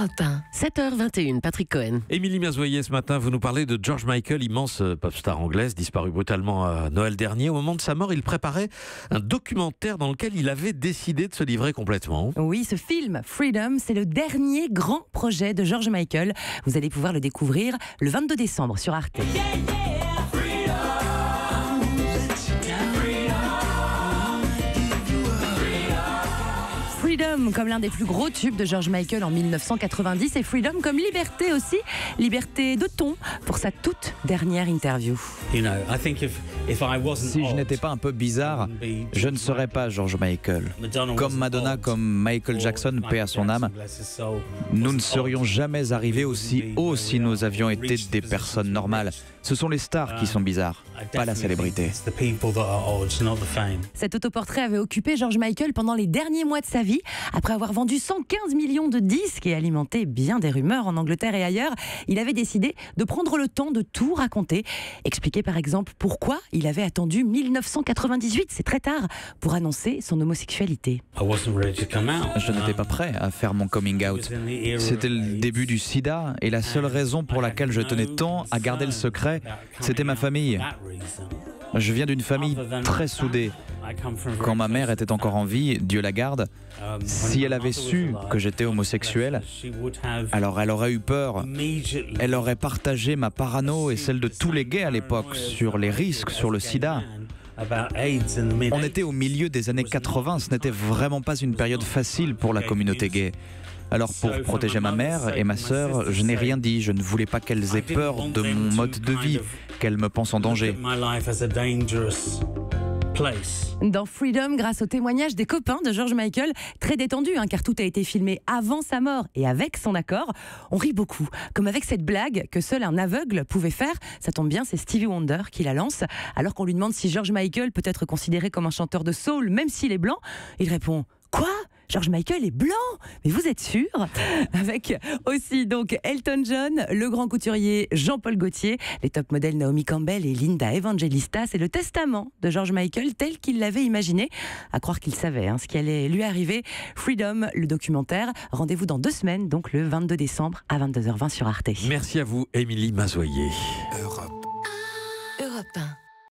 Europe 1, 7h21, Patrick Cohen. Émilie Mazoyer, ce matin, vous nous parlez de George Michael, immense pop star anglaise, disparue brutalement à Noël dernier. Au moment de sa mort, il préparait un documentaire dans lequel il avait décidé de se livrer complètement. Oui, ce film, Freedom, c'est le dernier grand projet de George Michael. Vous allez pouvoir le découvrir le 22 décembre sur Arte. Freedom comme l'un des plus gros tubes de George Michael en 1990 et Freedom comme liberté aussi, liberté de ton pour sa toute dernière interview. Si je n'étais pas un peu bizarre, je ne serais pas George Michael. Comme Madonna, comme Michael Jackson, paix à son âme, nous ne serions jamais arrivés aussi haut si nous avions été des personnes normales. Ce sont les stars qui sont bizarres, pas la célébrité. Cet autoportrait avait occupé George Michael pendant les derniers mois de sa vie. Après avoir vendu 115 millions de disques et alimenté bien des rumeurs en Angleterre et ailleurs, il avait décidé de prendre le temps de tout raconter. Expliquer par exemple pourquoi il avait attendu 1998, c'est très tard, pour annoncer son homosexualité. Je n'étais pas prêt à faire mon coming out. C'était le début du sida et la seule raison pour laquelle je tenais tant à garder le secret, c'était ma famille. Je viens d'une famille très soudée. Quand ma mère était encore en vie, Dieu la garde, si elle avait su que j'étais homosexuel, alors elle aurait eu peur. Elle aurait partagé ma parano et celle de tous les gays à l'époque sur les risques, sur le sida. On était au milieu des années 80, ce n'était vraiment pas une période facile pour la communauté gay. Alors pour protéger ma mère et ma sœur, je n'ai rien dit, je ne voulais pas qu'elles aient peur de mon mode de vie, qu'elles me pensent en danger. Dans Freedom, grâce au témoignage des copains de George Michael, très détendu, car tout a été filmé avant sa mort et avec son accord, on rit beaucoup, comme avec cette blague que seul un aveugle pouvait faire. Ça tombe bien, c'est Stevie Wonder qui la lance. Alors qu'on lui demande si George Michael peut être considéré comme un chanteur de soul, même s'il est blanc, il répond « Quoi ? George Michael est blanc? Mais vous êtes sûr ?» Avec aussi donc Elton John, le grand couturier Jean-Paul Gaultier, les top modèles Naomi Campbell et Linda Evangelista. C'est le testament de George Michael tel qu'il l'avait imaginé. À croire qu'il savait ce qui allait lui arriver. Freedom, le documentaire. Rendez-vous dans 2 semaines, donc le 22 décembre à 22h20 sur Arte. Merci à vous, Émilie Mazoyer. Europe 1.